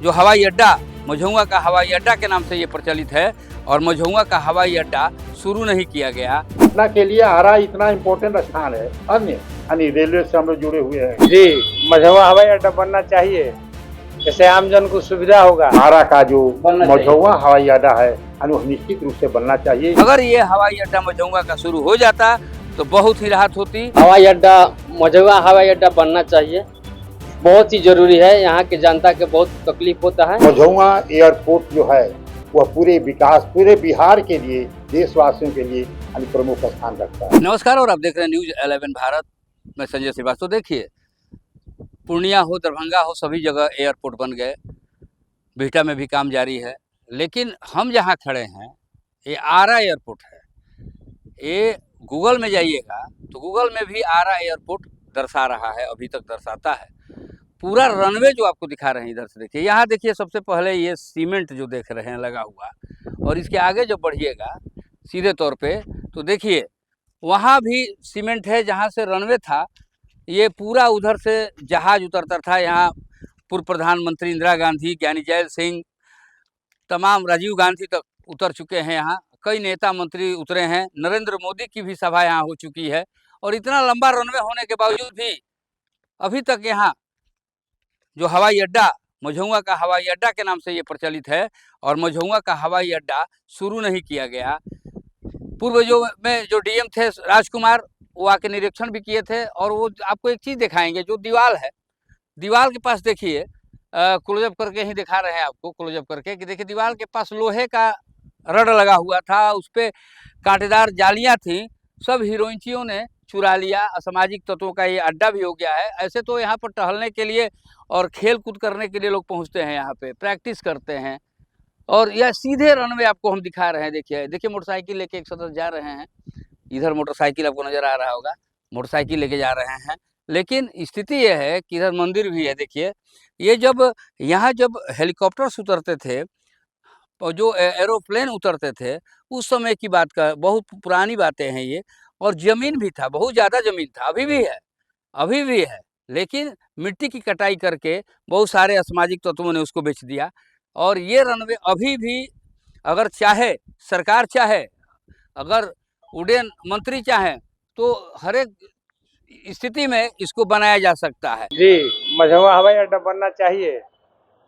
जो हवाई अड्डा मझौआ का हवाई अड्डा के नाम से ये प्रचलित है और मझौआ का हवाई अड्डा शुरू नहीं किया गया। पटना के लिए आरा इतना इम्पोर्टेंट स्थान है। अन्य रेलवे से हम लोग जुड़े हुए हैं। जी, मझौआ हवाई अड्डा बनना चाहिए, जैसे आम जन को सुविधा होगा। आरा का जो मझौआ हवाई अड्डा है वो निश्चित रूप से बनना चाहिए। अगर ये हवाई अड्डा मझौआ का शुरू हो जाता तो बहुत ही राहत होती। हवाई अड्डा मझौआ हवाई अड्डा बनना चाहिए, बहुत ही जरूरी है। यहाँ के जनता के बहुत तकलीफ होता है। मझौआ एयरपोर्ट जो है वह पूरे विकास, पूरे बिहार के लिए, देशवासियों के लिए प्रमुख स्थान रखता है। नमस्कार, और आप देख रहे हैं न्यूज 11 भारत। मैं संजय श्रीवास्तव। तो देखिए, पूर्णिया हो, दरभंगा हो, सभी जगह एयरपोर्ट बन गए। बिहटा में भी काम जारी है, लेकिन हम जहाँ खड़े हैं ये आरा एयरपोर्ट है। ये गूगल में जाइएगा तो गूगल में भी आरा एयरपोर्ट दर्शा रहा है, अभी तक दर्शाता है। पूरा रनवे जो आपको दिखा रहे हैं इधर से देखिए। यहाँ देखिए, सबसे पहले ये सीमेंट जो देख रहे हैं लगा हुआ, और इसके आगे जब बढ़िएगा सीधे तौर पे तो देखिए वहाँ भी सीमेंट है। जहाँ से रनवे था ये पूरा उधर से जहाज उतरता था। यहाँ पूर्व प्रधानमंत्री इंदिरा गांधी, ज्ञानी जैल सिंह, तमाम राजीव गांधी तक उतर चुके हैं। यहाँ कई नेता मंत्री उतरे हैं। नरेंद्र मोदी की भी सभा यहाँ हो चुकी है। और इतना लंबा रनवे होने के बावजूद भी अभी तक यहाँ जो हवाई अड्डा मझौआ का हवाई अड्डा के नाम से ये प्रचलित है और मझौआ का हवाई अड्डा शुरू नहीं किया गया। पूर्व जो डीएम थे राजकुमार, वो आके निरीक्षण भी किए थे। और वो आपको एक चीज़ दिखाएंगे, जो दीवार है, दीवार के पास देखिए, क्लोजअप करके ही दिखा रहे हैं आपको, क्लोजअप करके कि देखिए दीवार के पास लोहे का रड लगा हुआ था, उस पर कांटेदार जालियां थी। सब हीरोइंचियों ने चुरा लिया। असामाजिक तत्वों का ये अड्डा भी हो गया है। ऐसे तो यहाँ पर टहलने के लिए और खेल कूद करने के लिए लोग पहुँचते हैं, यहाँ पे प्रैक्टिस करते हैं। और यह सीधे रनवे आपको हम दिखा रहे हैं। देखिए मोटरसाइकिल लेके एक सदस्य जा रहे हैं। इधर मोटरसाइकिल आपको नजर आ रहा होगा, मोटरसाइकिल लेके जा रहे हैं। लेकिन स्थिति यह है कि इधर मंदिर भी है। देखिए, ये जब यहाँ जब हेलीकॉप्टर्स उतरते थे और जो एरोप्लेन उतरते थे, उस समय की बात का, बहुत पुरानी बातें हैं ये। और ज़मीन भी था, बहुत ज़्यादा ज़मीन था, अभी भी है, अभी भी है। लेकिन मिट्टी की कटाई करके बहुत सारे असामाजिक तत्वों ने उसको बेच दिया। और ये रनवे अभी भी, अगर चाहे सरकार चाहे, अगर उड्डयन मंत्री चाहें, तो हर एक स्थिति में इसको बनाया जा सकता है। जी, मझौआ हवाई अड्डा बनना चाहिए,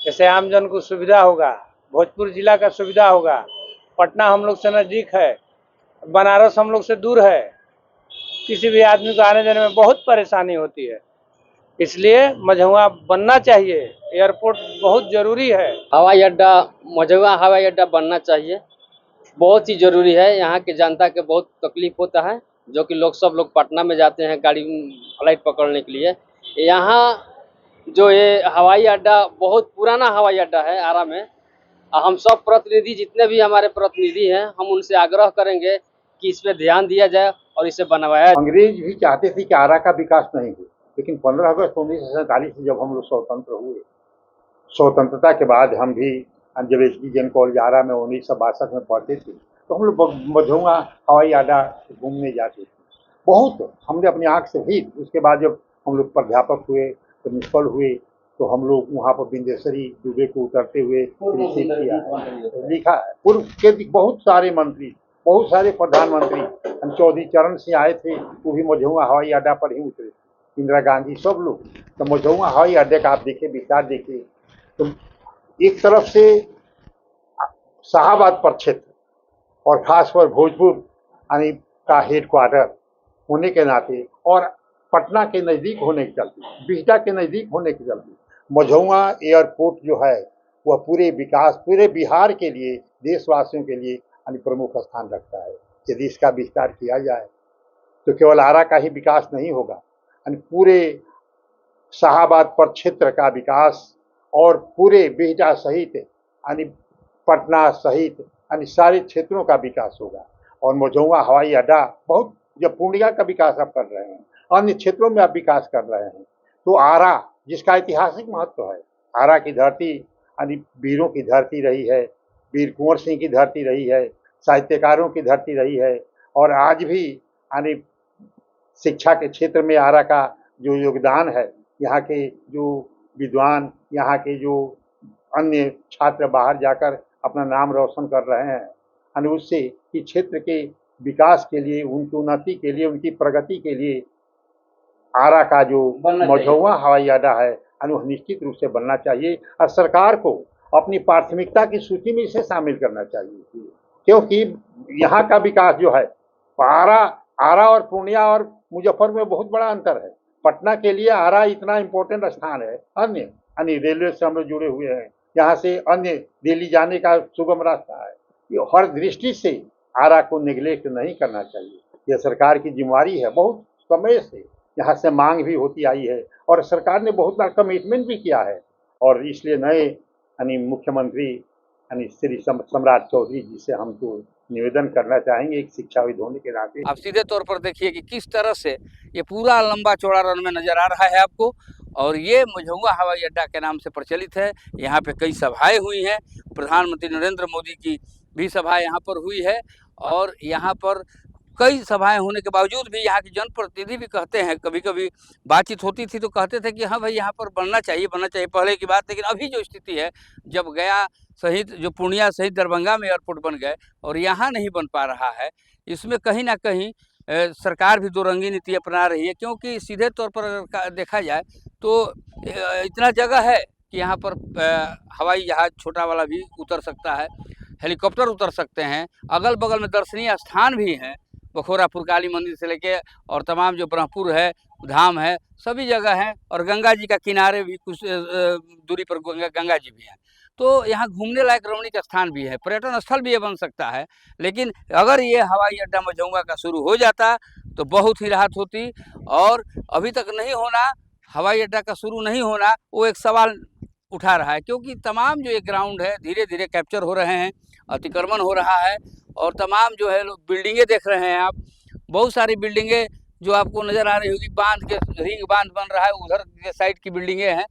जैसे आम जन को सुविधा होगा। भोजपुर जिला का सुविधा होगा। पटना हम लोग से नजदीक है, बनारस हम लोग से दूर है। किसी भी आदमी को आने जाने में बहुत परेशानी होती है, इसलिए मझौआ बनना चाहिए। एयरपोर्ट बहुत जरूरी है। हवाई अड्डा मझौआ हवाई अड्डा बनना चाहिए, बहुत ही जरूरी है। यहाँ के जनता के बहुत तकलीफ होता है, जो कि सब लोग पटना में जाते हैं गाड़ी फ्लाइट पकड़ने के लिए। यहाँ जो ये हवाई अड्डा बहुत पुराना हवाई अड्डा है आरा में। हम सब प्रतिनिधि, जितने भी हमारे प्रतिनिधि हैं, हम उनसे आग्रह करेंगे कि इस पे ध्यान दिया जाए और इसे बनवाया। अंग्रेज भी चाहते थे कि आरा का विकास नहीं हो, लेकिन 15 अगस्त 1947 से जब हम लोग स्वतंत्र हुए, स्वतंत्रता के बाद हम भी जब एसडीजेएम कॉलेज आरा में 1962 में पढ़ते थे, तो हम लोग मझौआ हवाई अड्डा घूमने जाते थे। बहुत हमने अपनी आँख से भी, उसके बाद जब हम लोग प्राध्यापक हुए, प्रिंसिपल हुए, तो हम लोग वहाँ पर बिंदेश्वरी दुबे को उतरते हुए रिसीव किया है, लिखा है। पूर्व के बहुत सारे मंत्री, बहुत सारे प्रधानमंत्री, हम चौधरी चरण सिंह आए थे, वो भी मझौआ हवाई अड्डा पर ही उतरे थे। इंदिरा गांधी, सब लोग। तो मझौआ हवाई अड्डे का आप देखिए, विस्तार देखिए। तो एक तरफ से शाहाबाद प्रक्षेत्र और खासकर भोजपुर यानी का हेडक्वार्टर होने के नाते, और पटना के नज़दीक होने के चलते, बिहटा के नज़दीक होने के चलते, मझौआ एयरपोर्ट जो है वह पूरे विकास, पूरे बिहार के लिए, देशवासियों के लिए प्रमुख स्थान रखता है। यदि इसका विस्तार किया जाए तो केवल आरा का ही विकास नहीं होगा, पूरे शाहाबाद प्रक्षेत्र का विकास और पूरे बिहटा सहित यानी पटना सहित सारे क्षेत्रों का विकास होगा। और मझौआ हवाई अड्डा बहुत, जब पूर्णिया का विकास आप कर रहे हैं, अन्य क्षेत्रों में आप विकास कर रहे हैं, तो आरा जिसका ऐतिहासिक महत्व है, आरा की धरती यानी वीरों की धरती रही है, वीर कुंवर सिंह की धरती रही है, साहित्यकारों की धरती रही है। और आज भी यानी शिक्षा के क्षेत्र में आरा का जो योगदान है, यहाँ के जो विद्वान, यहाँ के जो अन्य छात्र बाहर जाकर अपना नाम रोशन कर रहे हैं और उससे कि क्षेत्र के विकास के लिए, उनकी उन्नति के लिए, उनकी प्रगति के लिए आरा का जो मझौवा हवाई अड्डा है वह निश्चित रूप से बनना चाहिए और सरकार को अपनी प्राथमिकता की सूची में इसे शामिल करना चाहिए, क्योंकि यहाँ का विकास जो है आरा और पूर्णिया और मुजफ्फरपुर में बहुत बड़ा अंतर है। पटना के लिए आरा इतना इम्पोर्टेंट स्थान है, अन्य रेलवे से हम लोग जुड़े हुए हैं, यहाँ से अन्य दिल्ली जाने का सुगम रास्ता है। ये हर दृष्टि से आरा को निगलेक्ट नहीं करना चाहिए, यह सरकार की जिम्मेवारी है। बहुत समय से यहाँ से मांग भी होती आई है और सरकार ने बहुत बार कमिटमेंट भी किया है और इसलिए नए मुख्यमंत्री श्री सम्राट चौधरी जी से हम तो निवेदन करना चाहेंगे एक शिक्षाविद होने के नाते। आप सीधे तौर पर देखिए कि किस तरह से ये पूरा लंबा चौड़ा रनवे नजर आ रहा है आपको, और ये मझौवा हवाई अड्डा के नाम से प्रचलित है। यहाँ पे कई सभाएं हुई हैं, प्रधानमंत्री नरेंद्र मोदी की भी सभा यहाँ पर हुई है और यहाँ पर कई सभाएं होने के बावजूद भी यहाँ के जनप्रतिनिधि भी कहते हैं, कभी कभी बातचीत होती थी तो कहते थे कि हाँ भाई यहाँ पर बनना चाहिए पहले की बात। लेकिन अभी जो स्थिति है, जब गया सहित जो पूर्णिया सहित दरभंगा में एयरपोर्ट बन गए और यहाँ नहीं बन पा रहा है, इसमें कहीं ना कहीं सरकार भी दो रंगी नीति अपना रही है। क्योंकि सीधे तौर पर अगर देखा जाए तो इतना जगह है कि यहाँ पर हवाई जहाज छोटा वाला भी उतर सकता है, हेलीकॉप्टर उतर सकते हैं, अगल बगल में दर्शनीय स्थान भी हैं, बखोरापुर काली मंदिर से लेके और तमाम जो ब्रह्मपुर है, धाम है, सभी जगह हैं और गंगा जी का किनारे भी कुछ दूरी पर गंगा जी भी हैं। तो यहाँ घूमने लायक रमणीक स्थान भी है, पर्यटन स्थल भी ये बन सकता है। लेकिन अगर ये हवाई अड्डा मझौवा का शुरू हो जाता तो बहुत ही राहत होती, और अभी तक नहीं होना, हवाई अड्डा का शुरू नहीं होना, वो एक सवाल उठा रहा है। क्योंकि तमाम जो ये ग्राउंड है धीरे धीरे कैप्चर हो रहे हैं, अतिक्रमण हो रहा है और तमाम जो है लोग बिल्डिंगें देख रहे हैं आप, बहुत सारी बिल्डिंगें जो आपको नज़र आ रही होगी, बांध के रिंग बांध बन रहा है, उधर के साइड की बिल्डिंगें हैं।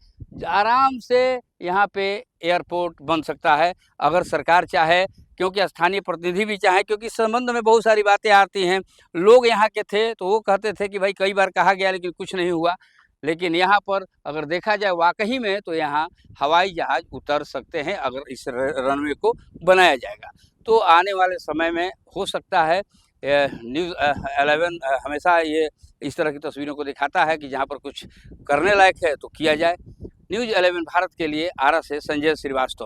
आराम से यहाँ पे एयरपोर्ट बन सकता है अगर सरकार चाहे, क्योंकि स्थानीय प्रतिनिधि भी चाहे। क्योंकि इस संबंध में बहुत सारी बातें आती हैं, लोग यहाँ के थे तो वो कहते थे कि भाई कई बार कहा गया लेकिन कुछ नहीं हुआ। लेकिन यहाँ पर अगर देखा जाए वाकई में तो यहाँ हवाई जहाज उतर सकते हैं अगर इस रनवे को बनाया जाएगा। तो आने वाले समय में हो सकता है न्यूज़ 11 हमेशा ये इस तरह की तस्वीरों को दिखाता है कि जहाँ पर कुछ करने लायक है तो किया जाए। न्यूज़ 11 भारत के लिए आरा से संजय श्रीवास्तव।